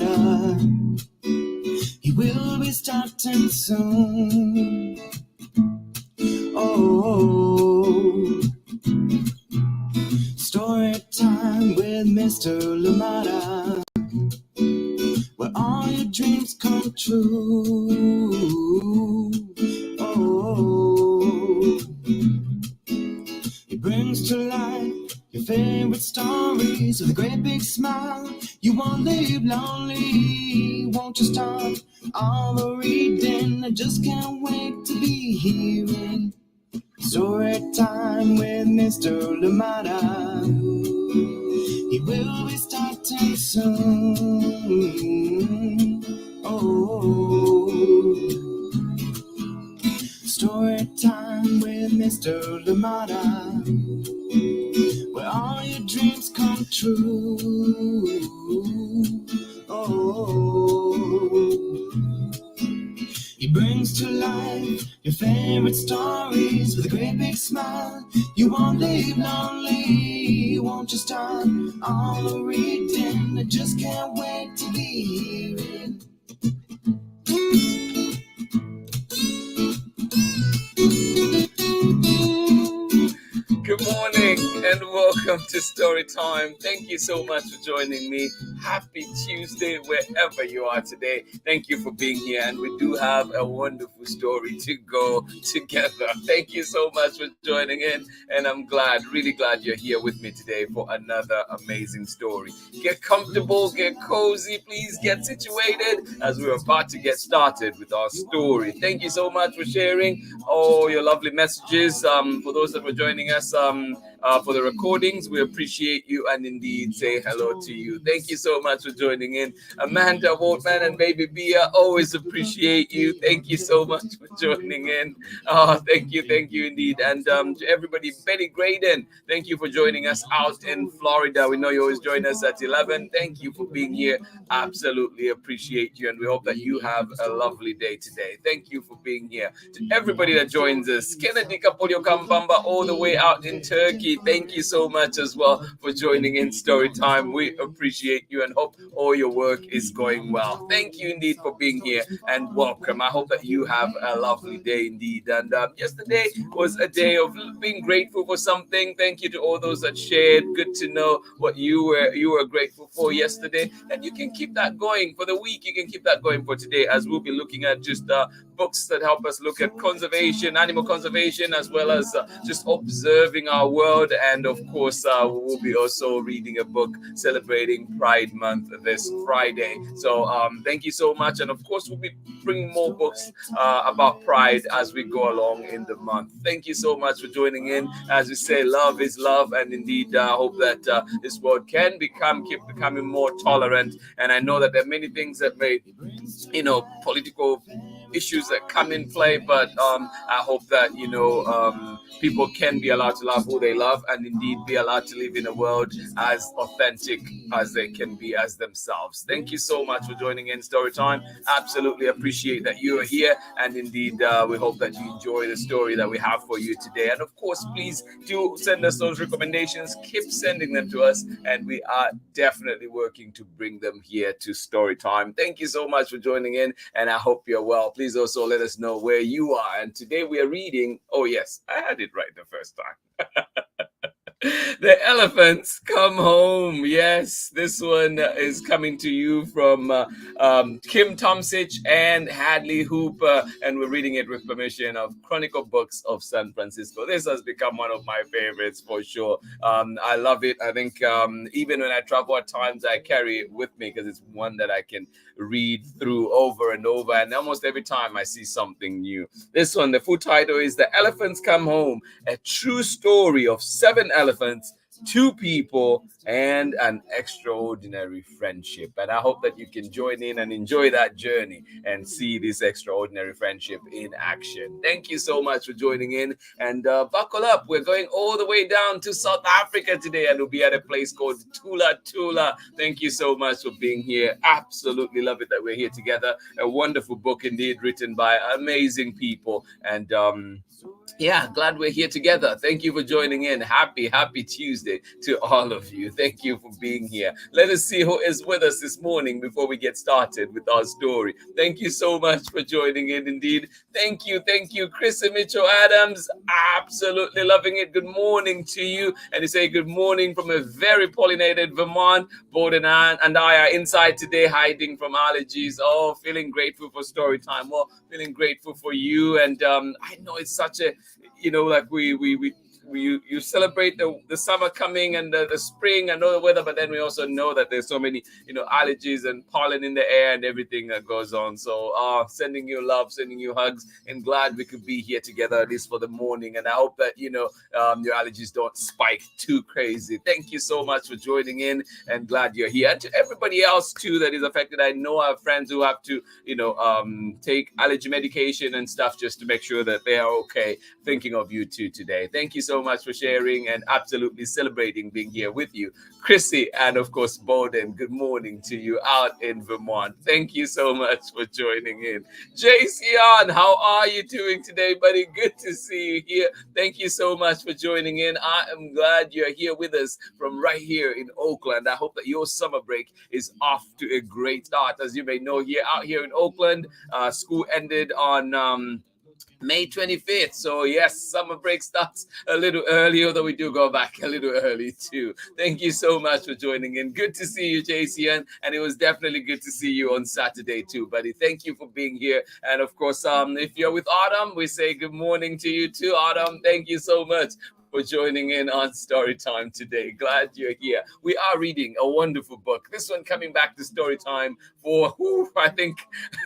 Lumada. He will be starting soon. Oh, story time with Mr. Lumada, where all your dreams come true. Oh, he brings to life your favorite stories with a great big smile. You won't live lonely. Won't you start all the reading? I just can't wait to be hearing story time with Mr. Lumada. He will be starting soon. Oh, story time with Mr. Lumada, where all your dreams come true. Oh, he brings to life your favorite stories with a great big smile. You won't live lonely. Won't you start all the reading? I just can't wait to be hearing. Good morning and welcome to Story Time. Thank you so much for joining me. Happy Tuesday wherever you are today. Thank you for being here, and we do have a wonderful story to go together. Thank you so much for joining in, and I'm really glad you're here with me today for another amazing story. Get comfortable, get cozy, please get situated as we're about to get started with our story. Thank you so much for sharing all your lovely messages. For those that were joining us for the recordings, we appreciate you and indeed say hello to you. Thank you so much for joining in. Amanda, Waltman, and Baby Bia, always appreciate you. Thank you so much for joining in. Thank you indeed. And to everybody, Betty Graydon, thank you for joining us out in Florida. We know you always join us at 11. Thank you for being here. Absolutely appreciate you, and we hope that you have a lovely day today. Thank you for being here. To everybody that joins us, Kennedy Kapolio Kambamba, all the way out in Turkey, thank you so much as well for joining in Story Time. We appreciate you and hope all your work is going well. Thank you indeed for being here and welcome. I hope that you have a lovely day indeed. And yesterday was a day of being grateful for something. Thank you to all those that shared. Good to know what you were grateful for yesterday, and you can keep that going for the week. You can keep that going for today, as we'll be looking at just books that help us look at conservation, animal conservation, as well as just observing our world. And of course, we'll be also reading a book celebrating Pride Month this Friday. So thank you so much. And of course, we'll be bringing more books about pride as we go along in the month. Thank you so much for joining in. As we say, love is love. And indeed, I hope that this world can keep becoming more tolerant. And I know that there are many things that may, political issues that come in play, but I hope that people can be allowed to love who they love, and indeed be allowed to live in a world as authentic as they can be as themselves. Thank you so much for joining in Story Time. Absolutely appreciate that you are here, and indeed we hope that you enjoy the story that we have for you today. And of course, please do send us those recommendations. Keep sending them to us, and we are definitely working to bring them here to Story Time. Thank you so much for joining in, and I hope you're well. Please also let us know where you are. And today we are reading, oh yes, I had it right the first time. The Elephants Come Home. Yes, this one is coming to you from Kim TOMSIC and HADLEY HOOPER, and we're reading it with permission of Chronicle Books of San Francisco. This has become one of my favorites for sure. I love it. I think even when I travel at times, I carry it with me because it's one that I can read through over and over, and almost every time I see something new. This one, the full title is The Elephants Come Home, a true story of 7 elephants, 2 people, and an extraordinary friendship. And I hope that you can join in and enjoy that journey and see this extraordinary friendship in action. Thank you so much for joining in, and buckle up. We're going all the way down to South Africa today, and we'll be at a place called Thula Thula. Thank you so much for being here. Absolutely love it that we're here together. A wonderful book indeed, written by amazing people, and glad we're here together. Thank you for joining in. Happy Tuesday. Tuesday to all of you. Thank you for being here. Let us see who is with us this morning before we get started with our story. Thank you so much for joining in indeed. Thank you, Chris Mitchell Adams. Absolutely loving it. Good morning to you. And you say good morning from a very pollinated Vermont. Borden and I are inside today hiding from allergies. Oh, feeling grateful for story time. Well, feeling grateful for you. And I know it's such a, like you celebrate the summer coming and the spring and all the weather, but then we also know that there's so many allergies and pollen in the air and everything that goes on. So sending you love, sending you hugs, and glad we could be here together at least for the morning. And I hope that your allergies don't spike too crazy. Thank you so much for joining in, and glad you're here. And to everybody else too that is affected, I know I have friends who have to take allergy medication and stuff just to make sure that they are okay. Thinking of you too today. Thank you so much for sharing and absolutely celebrating being here with you. Chrissy and of course Bowden, good morning to you out in Vermont. Thank you so much for joining in. Jason, how are you doing today, buddy? Good to see you here. Thank you so much for joining in. I am glad you're here with us from right here in Oakland. I hope that your summer break is off to a great start. As you may know, out here in Oakland, school ended on May 25th. So yes, summer break starts a little early, although we do go back a little early too. Thank you so much for joining in. Good to see you, JCN. And it was definitely good to see you on Saturday too, buddy. Thank you for being here. And of course, if you're with Autumn, we say good morning to you too, Autumn. Thank you so much for joining in on Storytime today. Glad you're here. We are reading a wonderful book. This one coming back to Storytime for, I think,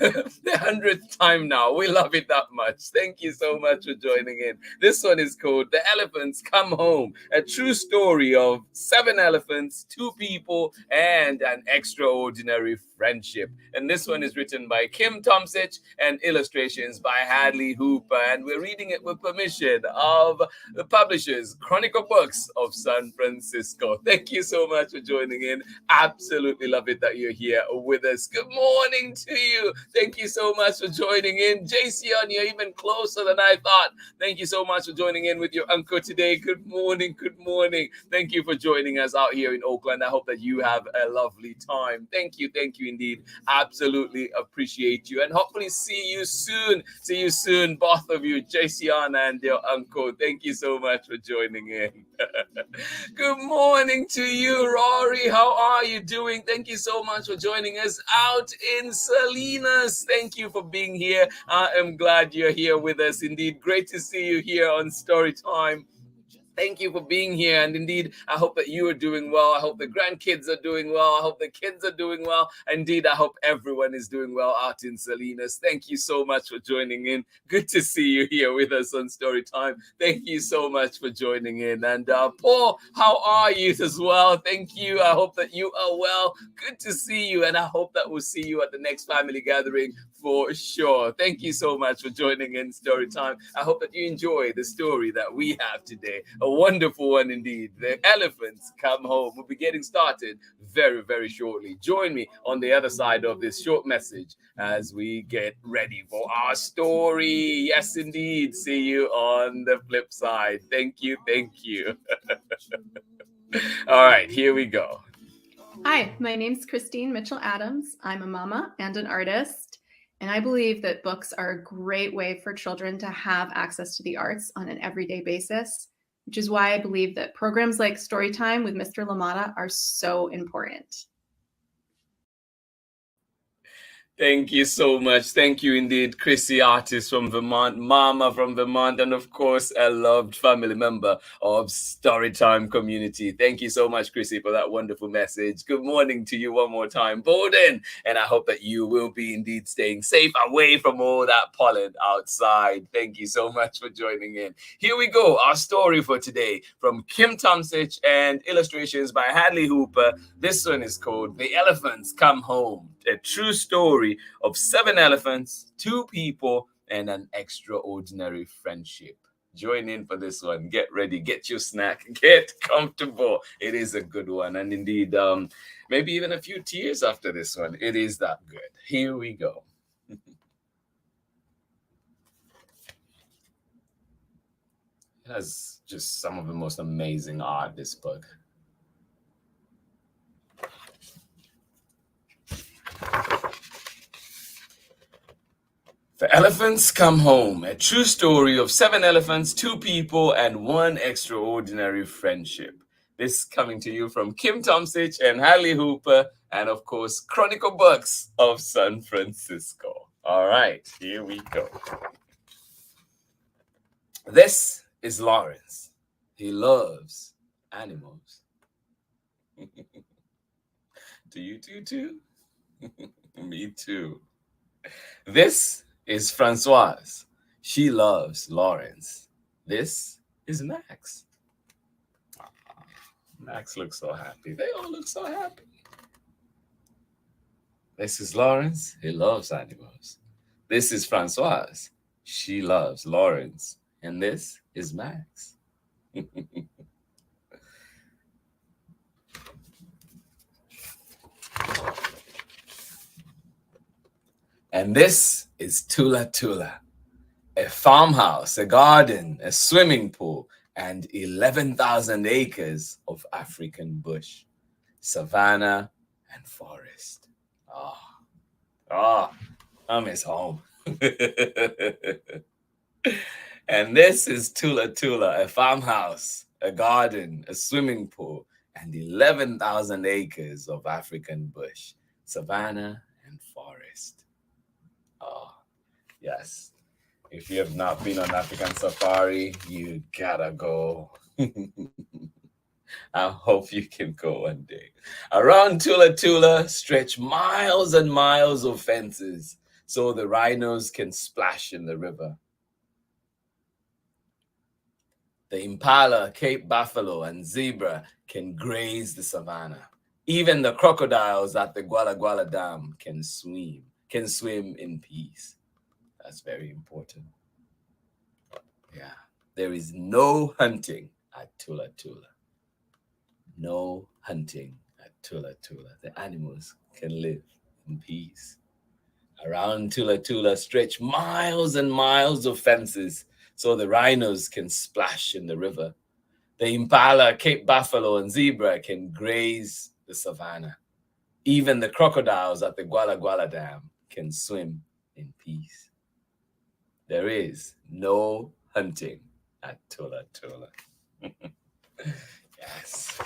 the 100th time now. We love it that much. Thank you so much for joining in. This one is called The Elephants Come Home, a true story of 7 elephants, 2 people, and an extraordinary friendship. And this one is written by Kim TOMSIC and illustrations by HADLEY HOOPER. And we're reading it with permission of the publishers, Chronicle Books of San Francisco. Thank you so much for joining in. Absolutely love it that you're here with us. Good morning to you. Thank you so much for joining in. JC, you're even closer than I thought. Thank you so much for joining in with your uncle today. Good morning. Good morning. Thank you for joining us out here in Oakland. I hope that you have a lovely time. Thank you indeed. Absolutely appreciate you, and hopefully see you soon, both of you, Jason and your uncle. Thank you so much for joining in. Good morning to you, Rory. How are you doing? Thank you so much for joining us out in Salinas. Thank you for being here. I am glad you're here with us. Indeed, great to see you here on Storytime. Thank you for being here. And indeed, I hope that you are doing well. I hope the grandkids are doing well. I hope the kids are doing well. Indeed, I hope everyone is doing well out in Salinas. Thank you so much for joining in. Good to see you here with us on Storytime. Thank you so much for joining in. And Paul, how are you as well? Thank you. I hope that you are well. Good to see you. And I hope that we'll see you at the next family gathering for sure. Thank you so much for joining in Storytime. I hope that you enjoy the story that we have today. A wonderful one indeed. The Elephants Come Home. We'll be getting started very, very shortly. Join me on the other side of this short message as we get ready for our story. Yes, indeed. See you on the flip side. Thank you. All right, here we go. Hi, my name's Christine Mitchell Adams. I'm a mama and an artist, and I believe that books are a great way for children to have access to the arts on an everyday basis, which is why I believe that programs like Storytime with Mr. LaMotta are so important. Thank you so much. Thank you indeed, Chrissy, artist from Vermont, Mama from Vermont, and of course, a loved family member of Storytime community. Thank you so much, Chrissy, for that wonderful message. Good morning to you one more time, Bowden, and I hope that you will be indeed staying safe away from all that pollen outside. Thank you so much for joining in. Here we go, our story for today from Kim TOMSIC and illustrations by HADLEY HOOPER. This one is called The Elephants Come Home, a true story of 7 elephants, 2 people, and an extraordinary friendship. Join in for this one. Get ready, get your snack, get comfortable. It is a good one. And indeed, maybe even a few tears after this one. It is that good. Here we go. It has just some of the most amazing art, this book. The Elephants Come Home, a true story of 7 elephants, 2 people, and 1 extraordinary friendship. This coming to you from Kim TOMSIC and HADLEY HOOPER, and of course, Chronicle Books of San Francisco. All right, here we go. This is Lawrence. He loves animals. Do you too? Me too. This is Francoise. She loves Lawrence. This is Max. Max looks so happy. They all look so happy. This is Lawrence. He loves animals. This is Francoise. She loves Lawrence. And this is Max. And this is Thula Thula, a farmhouse, a garden, a swimming pool, and 11,000 acres of African bush, savanna, and forest. I miss home. And this is Thula Thula, a farmhouse, a garden, a swimming pool, and 11,000 acres of African bush, savanna, and forest. Oh, yes. If you have not been on African safari, you gotta go. I hope you can go one day. Around Thula Thula stretch miles and miles of fences so the rhinos can splash in the river. The impala, Cape buffalo, and zebra can graze the savannah. Even the crocodiles at the Gwala Gwala Dam can swim in peace. That's very important. Yeah, there is no hunting at Thula Thula. No hunting at Thula Thula. The animals can live in peace. Around Thula Thula stretch miles and miles of fences so the rhinos can splash in the river. The impala, Cape buffalo, and zebra can graze the savannah. Even the crocodiles at the Gwala Gwala Dam can swim in peace. There is no hunting at Thula Thula. Yes.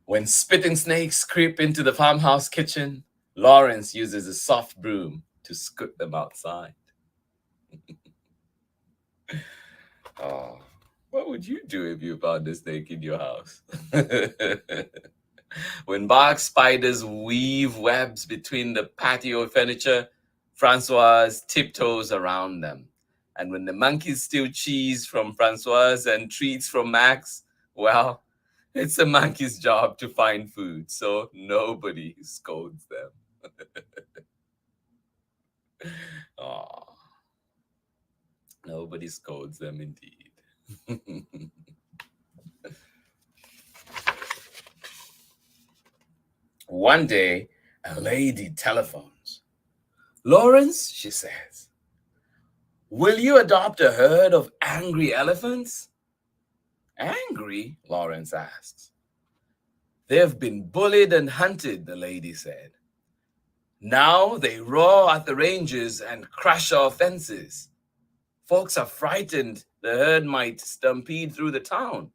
When spitting snakes creep into the farmhouse kitchen, Lawrence uses a soft broom to scoot them outside. Oh, what would you do if you found a snake in your house? When bark spiders weave webs between the patio furniture, Francoise tiptoes around them. And when the monkeys steal cheese from Francoise and treats from Max, well, it's a monkey's job to find food, so nobody scolds them. Oh, nobody scolds them indeed. One day, a lady telephones. "Lawrence," she says, "will you adopt a herd of angry elephants?" "Angry?" Lawrence asks. "They've been bullied and hunted," the lady said. "Now they roar at the rangers and crash our fences. Folks are frightened the herd might stampede through the town.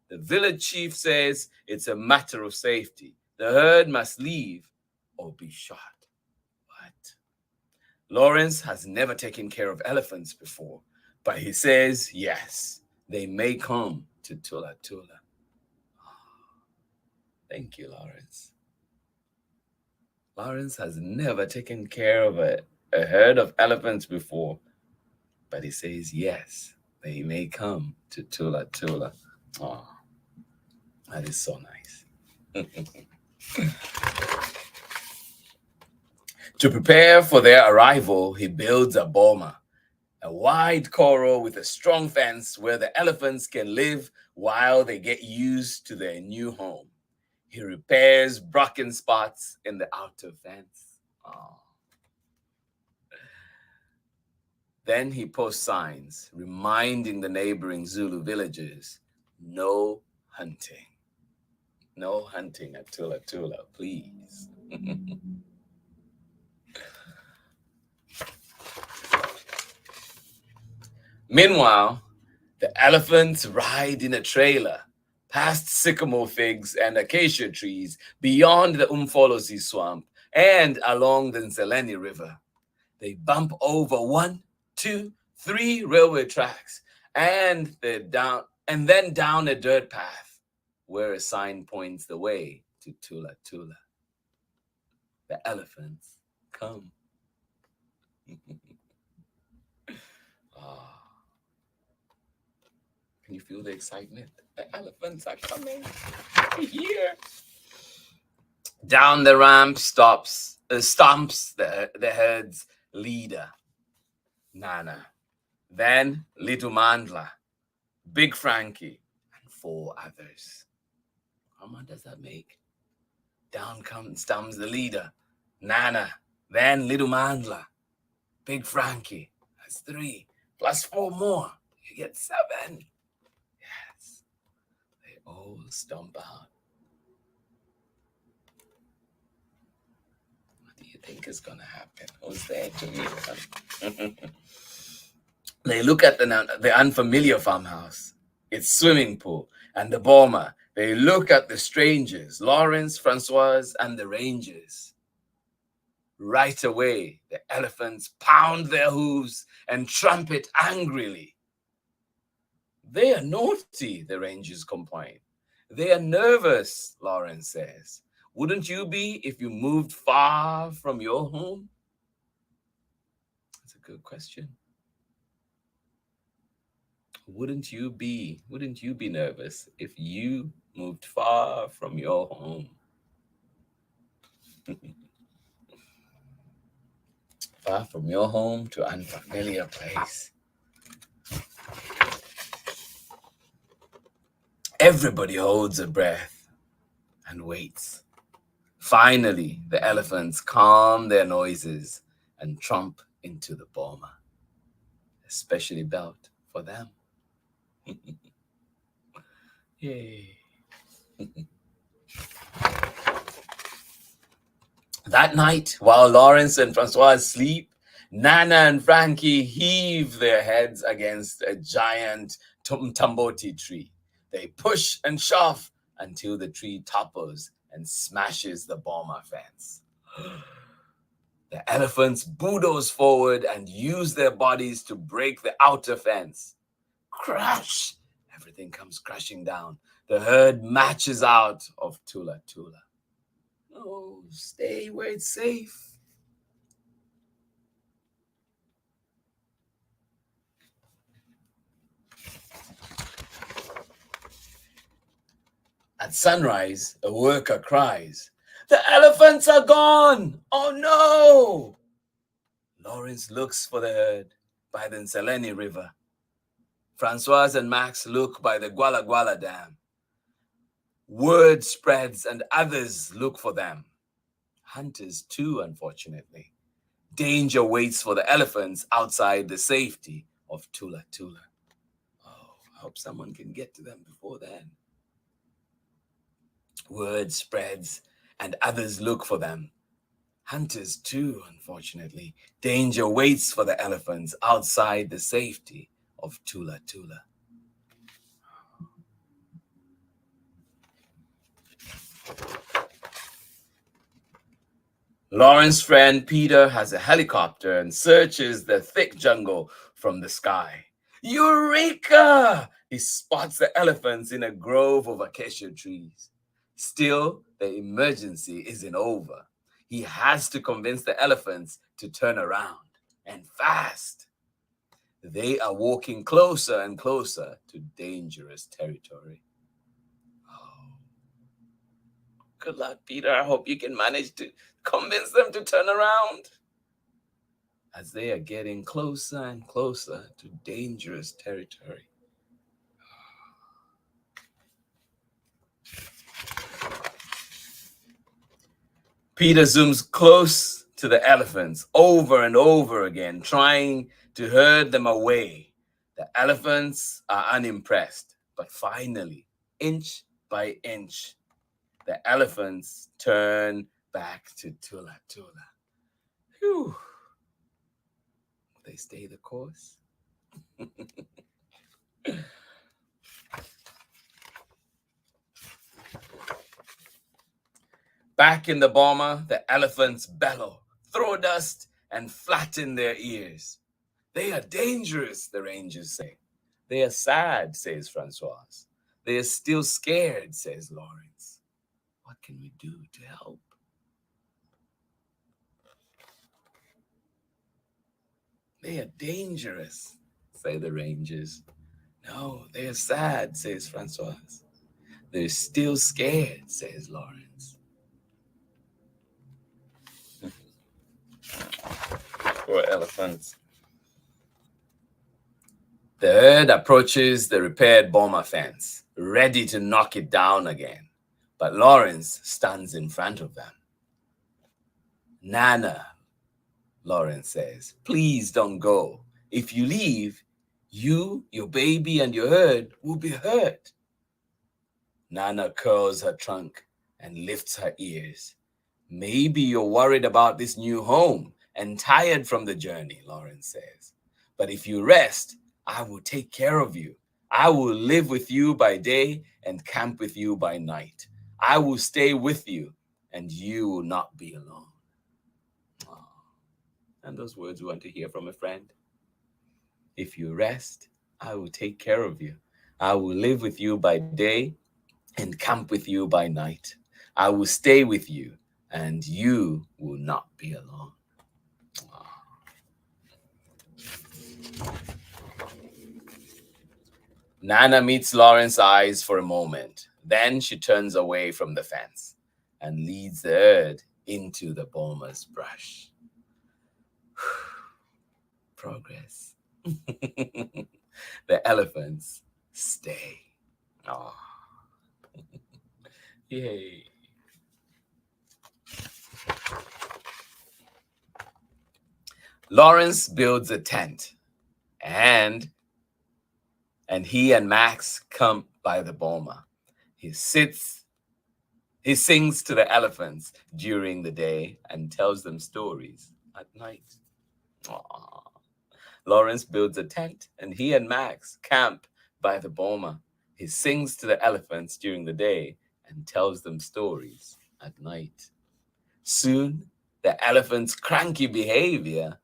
The village chief says it's a matter of safety. The herd must leave or be shot." What? Lawrence has never taken care of elephants before, but he says yes, they may come to Thula Thula. Thank you, Lawrence. Lawrence has never taken care of a herd of elephants before, but he says yes, they may come to Thula Thula. Oh, that is so nice. To prepare for their arrival, he builds a boma, a wide corral with a strong fence where the elephants can live while they get used to their new home. He repairs broken spots in the outer fence. Oh. Then he posts signs reminding the neighboring Zulu villagers, no hunting. No hunting at Thula Thula, please. Meanwhile, the elephants ride in a trailer past sycamore figs and acacia trees beyond the Umfolozi swamp and along the Nzeleni River. They bump over 1, 2, 3 railway tracks and then down a dirt path where a sign points the way to Thula Thula. The elephants come. Ah, can you feel the excitement? The elephants are coming. Here. Down the ramp stomps the herd's leader, Nana. Then Little Mandla, Big Frankie, and 4 others. How much does that make? Down stumps the leader, Nana. Then Little Mandla, Big Frankie. That's 3. Plus 4 more. You get 7. Yes. They all stomp out. What do you think is going to happen? Who's there to meet them? They look at the unfamiliar farmhouse, its swimming pool, and the boma. They look at the strangers, Lawrence, Francoise, and the rangers. Right away, the elephants pound their hooves and trumpet angrily. They are naughty, the rangers complain. They are nervous, Lawrence says. Wouldn't you be if you moved far from your home? That's a good question. Wouldn't you be nervous if you moved far from your home? Far from your home to unfamiliar place. Everybody holds a breath and waits. Finally, the elephants calm their noises and tromp into the boma, especially built for them. Yay. That night, while Lawrence and Francois sleep, Nana and Frankie heave their heads against a giant tamboti tree. They push and shove until the tree topples and smashes the boma fence. The elephants bulldoze forward and use their bodies to break the outer fence. Crash! Everything comes crashing down. The herd marches out of Thula Thula. Oh, stay where it's safe. At sunrise, a worker cries, "The elephants are gone! Oh no!" Lawrence looks for the herd by the Nzeleni River. Francoise and Max look by the Gwala Gwala Dam. Word spreads and others look for them. Hunters too, unfortunately. Danger waits for the elephants outside the safety of Thula Thula. Oh, I hope someone can get to them before then. Word spreads and others look for them. Hunters too, unfortunately. Danger waits for the elephants outside the safety of Thula Thula. Lawrence's friend Peter has a helicopter and searches the thick jungle from the sky. Eureka! He spots the elephants in a grove of acacia trees. Still, the emergency isn't over. He has to convince the elephants to turn around, and fast. They are walking closer and closer to dangerous territory. Oh. Good luck, Peter. I hope you can manage to convince them to turn around. As they are getting closer and closer to dangerous territory. Peter zooms close to the elephants over and over again, trying to herd them away. The elephants are unimpressed, but finally, inch by inch, the elephants turn back to Thula Thula. Whew. Will they stay the course? Back in the boma, the elephants bellow, throw dust, and flatten their ears. They are dangerous, the rangers say. They are sad, says Francoise. They are still scared, says Lawrence. What can we do to help? They are dangerous, say the rangers. No, they are sad, says Francoise. They're still scared, says Lawrence. Poor elephants. The herd approaches the repaired boma fence, ready to knock it down again. But Lawrence stands in front of them. Nana, Lawrence says, please don't go. If you leave, you, your baby, and your herd will be hurt. Nana curls her trunk and lifts her ears. Maybe you're worried about this new home and tired from the journey, Lawrence says. But if you rest, I will take care of you. I will live with you by day and camp with you by night. I will stay with you and you will not be alone. Oh. And those words we want to hear from a friend. If you rest, I will take care of you. I will live with you by day and camp with you by night. I will stay with you and you will not be alone. Oh. Nana meets Lawrence's eyes for a moment. Then she turns away from the fence and leads the herd into the boma's brush. Progress. The elephants stay. Oh. Yay. Lawrence builds a tent and he and Max come by the boma. He sings to the elephants during the day and tells them stories at night. Aww. Lawrence builds a tent and he and Max camp by the boma. He sings to the elephants during the day and tells them stories at night. Soon, the elephants' cranky behavior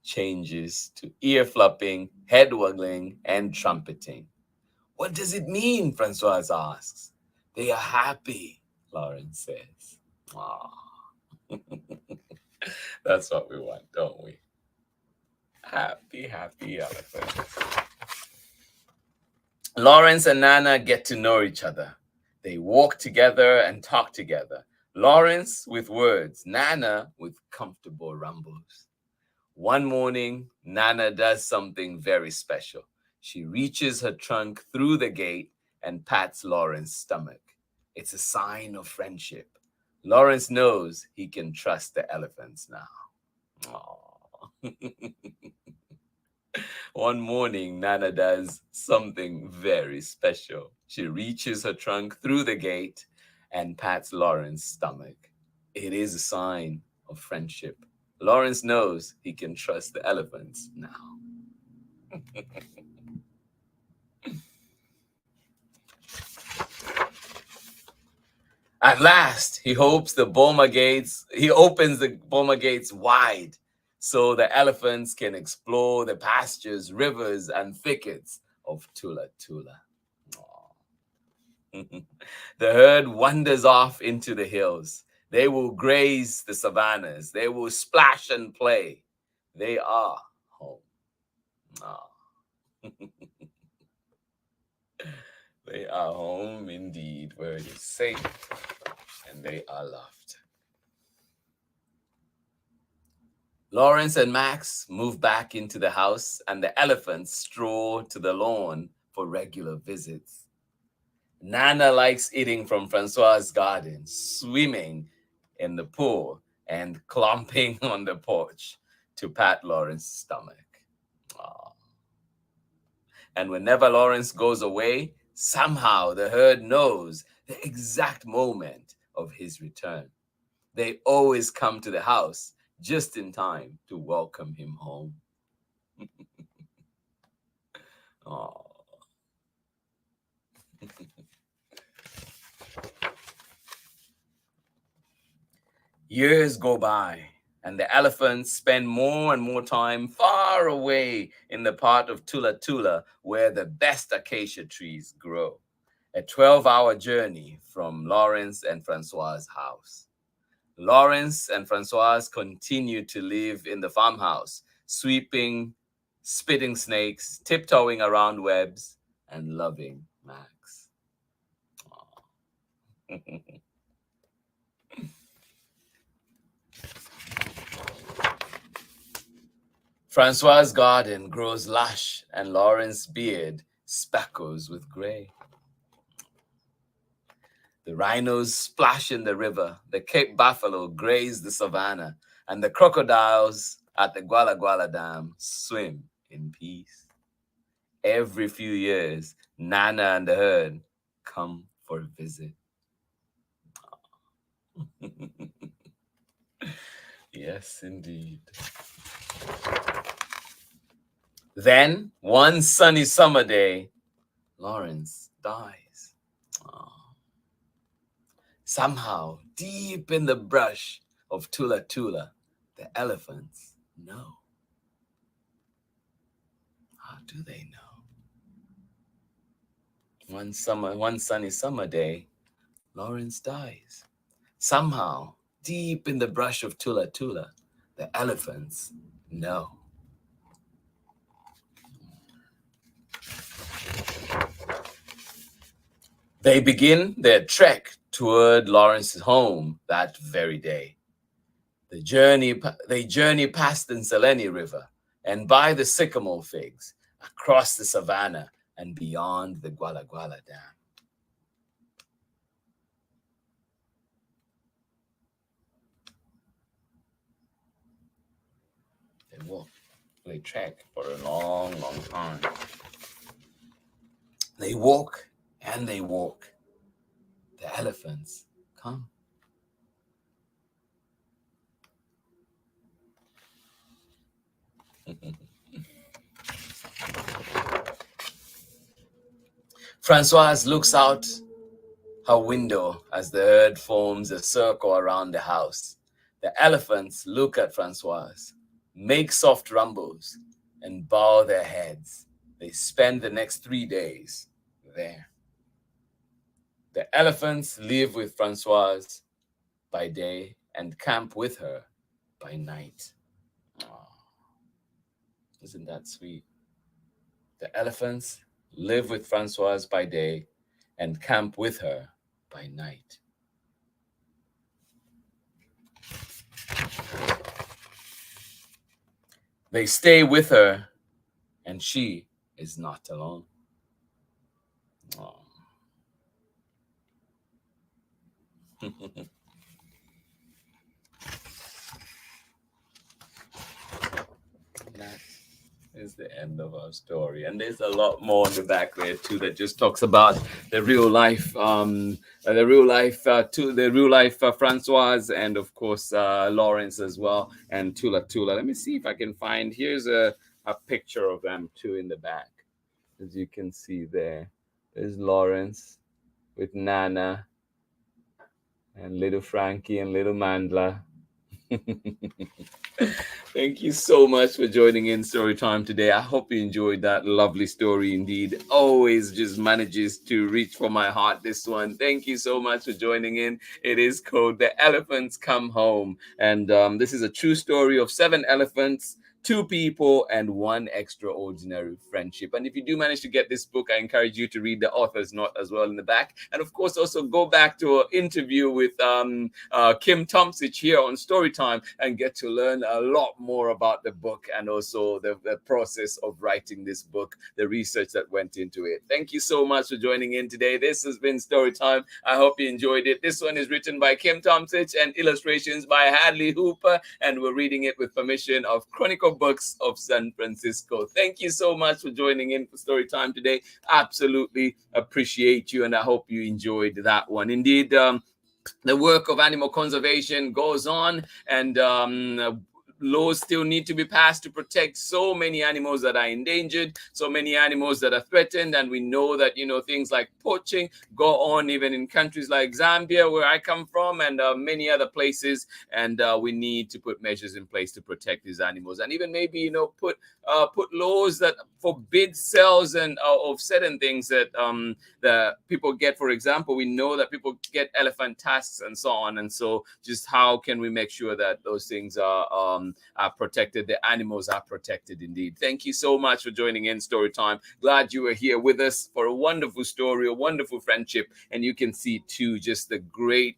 changes to ear flapping, head waggling, and trumpeting. What does it mean? Francoise asks. They are happy, Lawrence says. Aww. That's what we want, don't we? Happy, happy elephants. Lawrence and Nana get to know each other. They walk together and talk together. Lawrence with words, Nana with comfortable rumbles. One morning, Nana does something very special. She reaches her trunk through the gate and pats Lawrence's stomach. It's a sign of friendship. Lawrence knows he can trust the elephants now. One morning, Nana does something very special. She reaches her trunk through the gate and pats Lawrence's stomach. It is a sign of friendship. Lawrence knows he can trust the elephants now. At last, he opens the boma gates wide so the elephants can explore the pastures, rivers, and thickets of Thula Thula. The herd wanders off into the hills. They will graze the savannas. They will splash and play. They are home. They are home indeed, where it is safe and they are loved. Lawrence and Max move back into the house and the elephants stroll to the lawn for regular visits. Nana likes eating from Francoise's garden, swimming in the pool, and clomping on the porch to pat Lawrence's stomach. Aww. And whenever Lawrence goes away, somehow the herd knows the exact moment of his return. They always come to the house just in time to welcome him home. Oh. Years go by, and the elephants spend more and more time far away in the part of Thula Thula where the best acacia trees grow. A 12-hour journey from Lawrence and Francoise's house. Lawrence and Francoise continue to live in the farmhouse, sweeping, spitting snakes, tiptoeing around webs, and loving Max. Francois' garden grows lush, and Lawrence's beard spackles with gray. The rhinos splash in the river, the Cape buffalo graze the savannah, and the crocodiles at the Guala Guala Dam swim in peace. Every few years, Nana and the herd come for a visit. Yes, indeed. Then, one sunny summer day, Lawrence dies. Oh. Somehow, deep in the brush of Thula Thula, the elephants know. How do they know? One sunny summer day, Lawrence dies. Somehow, deep in the brush of Thula Thula, the elephants know. They begin their trek toward Lawrence's home that very day. They journey past the Nseleni River and by the sycamore figs, across the savannah and beyond the Guala Guala Dam. They trek for a long, long time. They walk and they walk. The elephants come. Francoise looks out her window as the herd forms a circle around the house. The elephants look at Francoise, make soft rumbles, and bow their heads. They spend the next 3 days there. The elephants live with Francoise by day and camp with her by night. Oh, isn't that sweet? The elephants live with Francoise by day and camp with her by night. They stay with her, and she is not alone. Oh. That is the end of our story, and there's a lot more in the back there too that just talks about the real life, Francoise, and of course Lawrence as well, and Thula Thula. Let me see if I can find. Here's a picture of them too in the back, as you can see there. There's Lawrence with Nana and little Frankie and little Mandla. Thank you so much for joining in Storytime today. I hope you enjoyed that lovely story indeed. Always just manages to reach for my heart, this one. Thank you so much for joining in. It is called The Elephants Come Home. And this is a true story of 7 elephants, 2 people, and 1 extraordinary friendship. And if you do manage to get this book, I encourage you to read the author's note as well in the back. And of course, also go back to an interview with Kim TOMSIC here on Storytime and get to learn a lot more about the book and also the process of writing this book, the research that went into it. Thank you so much for joining in today. This has been Storytime. I hope you enjoyed it. This one is written by Kim TOMSIC and illustrations by HADLEY HOOPER, and we're reading it with permission of Chronicle Books of San Francisco. Thank you so much for joining in for Storytime today. Absolutely appreciate you, and I hope you enjoyed that one. Indeed, the work of animal conservation goes on, and laws still need to be passed to protect so many animals that are endangered, so many animals that are threatened. And we know that, things like poaching go on even in countries like Zambia, where I come from, and many other places. And we need to put measures in place to protect these animals, and even maybe, put laws that forbid sales and of certain things that that people get. For example, we know that people get elephant tusks and so on, and so just how can we make sure that those things are protected, the animals are protected indeed. Thank you so much for joining in Storytime. Glad you were here with us for a wonderful story, a wonderful friendship, and you can see too just the great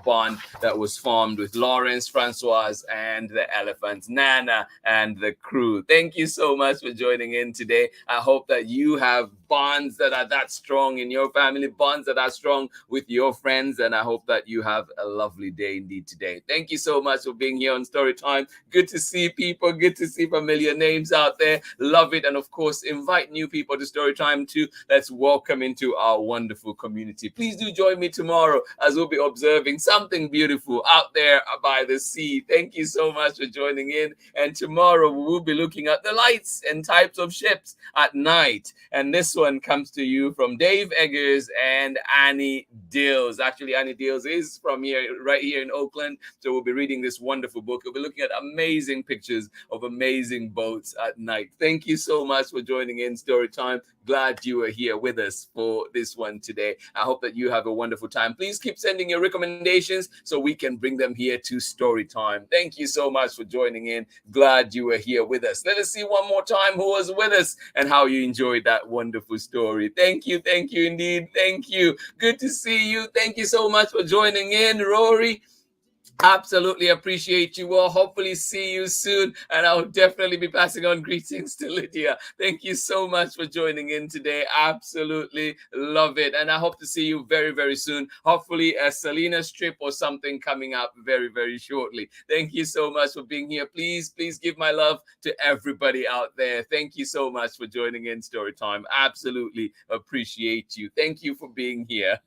bond that was formed with Lawrence, Francoise, and the elephants, Nana, and the crew. Thank you so much for joining in today. I hope that you have bonds that are that strong in your family, bonds that are strong with your friends, and I hope that you have a lovely day indeed today. Thank you so much for being here on Storytime. Good to see people, good to see familiar names out there. Love it. And of course, invite new people to Storytime too. Let's welcome into our wonderful community. Please do join me tomorrow as we'll be observing something beautiful out there by the sea. Thank you so much for joining in. And tomorrow we will be looking at the lights and types of ships at night. And this one comes to you from Dave Eggers and Annie Dills. Actually, Annie Dills is from here, right here in Oakland. So we'll be reading this wonderful book. We'll be looking at amazing pictures of amazing boats at night. Thank you so much for joining in Storytime. Glad you are here with us for this one today. I hope that you have a wonderful time. Please keep sending your recommendations so we can bring them here to Storytime. Thank you so much for joining in. Glad you are here with us. Let us see one more time who was with us and how you enjoyed that wonderful story. Thank you indeed. Thank you. Good to see you. Thank you so much for joining in, Rory. Absolutely appreciate you all. Hopefully see you soon, and I'll definitely be passing on greetings to Lydia. Thank you so much for joining in today. Absolutely love it, and I hope to see you very, very soon. Hopefully a Salinas trip or something coming up very, very shortly. Thank you so much for being here. Please give my love to everybody out there. Thank you so much for joining in Storytime. Absolutely appreciate you. Thank you for being here.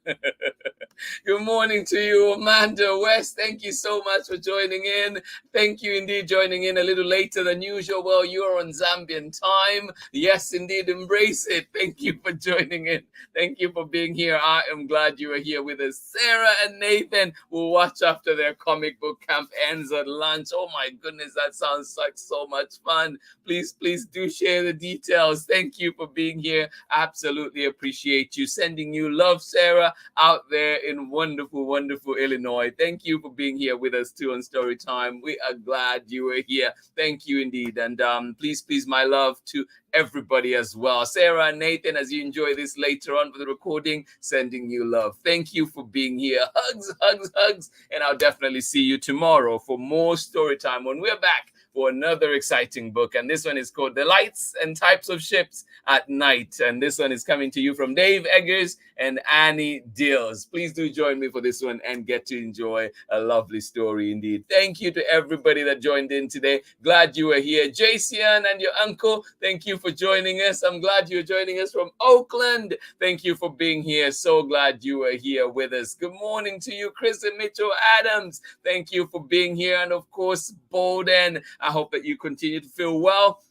Good morning to you, Amanda West. Thank you so much for joining in. Thank you indeed, joining in a little later than usual. Well, you're on Zambian time. Yes, indeed, embrace it. Thank you for joining in. Thank you for being here. I am glad you are here with us. Sarah and Nathan will watch after their comic book camp ends at lunch. Oh my goodness, that sounds like so much fun. Please do share the details. Thank you for being here. Absolutely appreciate you. Sending you love, Sarah, out there in wonderful Illinois. Thank you for being here with us too on Storytime. We are glad you were here. Thank you indeed. And please, my love to everybody as well. Sarah and Nathan, as you enjoy this later on for the recording, sending you love. Thank you for being here. Hugs. And I'll definitely see you tomorrow for more Storytime when we're back for another exciting book. And this one is called The Lights and Types of Ships at Night. And this one is coming to you from Dave Eggers and Annie Dills. Please do join me for this one and get to enjoy a lovely story indeed. Thank you to everybody that joined in today. Glad you were here. Jason and your uncle, thank you for joining us. I'm glad you're joining us from Oakland. Thank you for being here. So glad you were here with us. Good morning to you, Chris and Mitchell Adams. Thank you for being here. And of course, Bolden, I hope that you continue to feel well.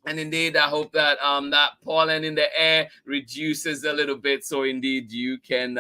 And indeed, I hope that that pollen in the air reduces a little bit, so indeed you can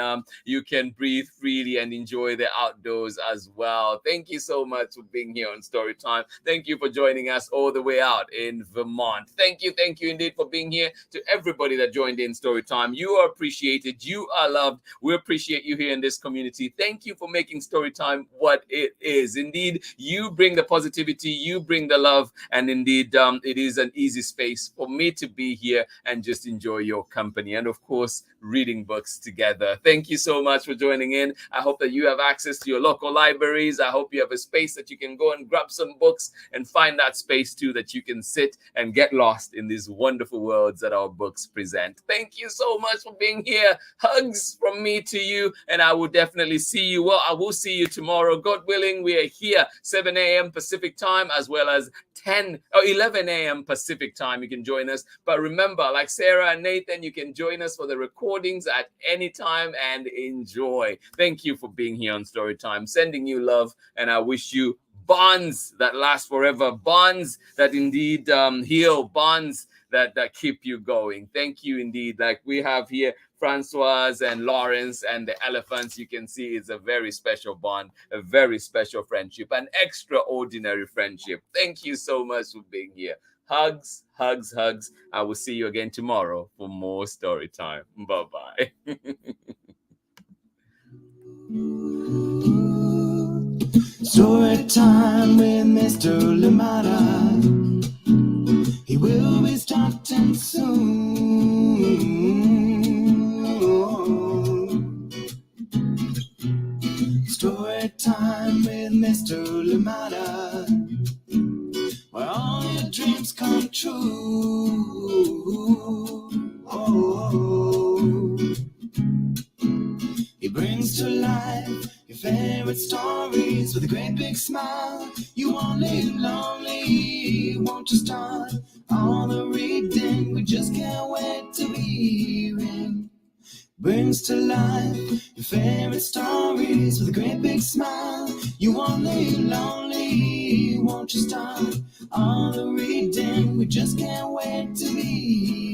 breathe freely and enjoy the outdoors as well. Thank you so much for being here on Storytime. Thank you for joining us all the way out in Vermont. Thank you indeed for being here. To everybody that joined in Storytime, you are appreciated. You are loved. We appreciate you here in this community. Thank you for making Storytime what it is. Indeed, you bring the positivity, you bring the love, and indeed, it is an easy space for me to be here and just enjoy your company, and of course reading books together. Thank you so much for joining in. I hope that you have access to your local libraries. I hope you have a space that you can go and grab some books and find that space too, that you can sit and get lost in these wonderful worlds that our books present. Thank you so much for being here. Hugs from me to you, and I will definitely see you. Well, I will see you tomorrow, God willing. We are here 7 a.m. Pacific time, as well as 11 a.m. Pacific time. You can join us. But remember, like Sarah and Nathan, you can join us for the recordings at any time and enjoy. Thank you for being here on Storytime. Sending you love, and I wish you bonds that last forever, bonds that indeed heal, bonds that keep you going. Thank you indeed. Like we have here Francoise and Lawrence and the elephants. You can see it's a very special bond, a very special friendship, an extraordinary friendship. Thank you so much for being here. Hugs, hugs, hugs. I will see you again tomorrow for more story time. Bye-bye. Story time with Mr. Lamada. He will be starting soon. Story time with Mr. Lamada, where all your dreams come true. He brings to life your favorite stories with a great big smile. You won't live lonely, won't you start all the reading? We just can't wait to be hearing. Brings to life your favorite stories with a great big smile. You won't live lonely, won't you start all the reading? We just can't wait to be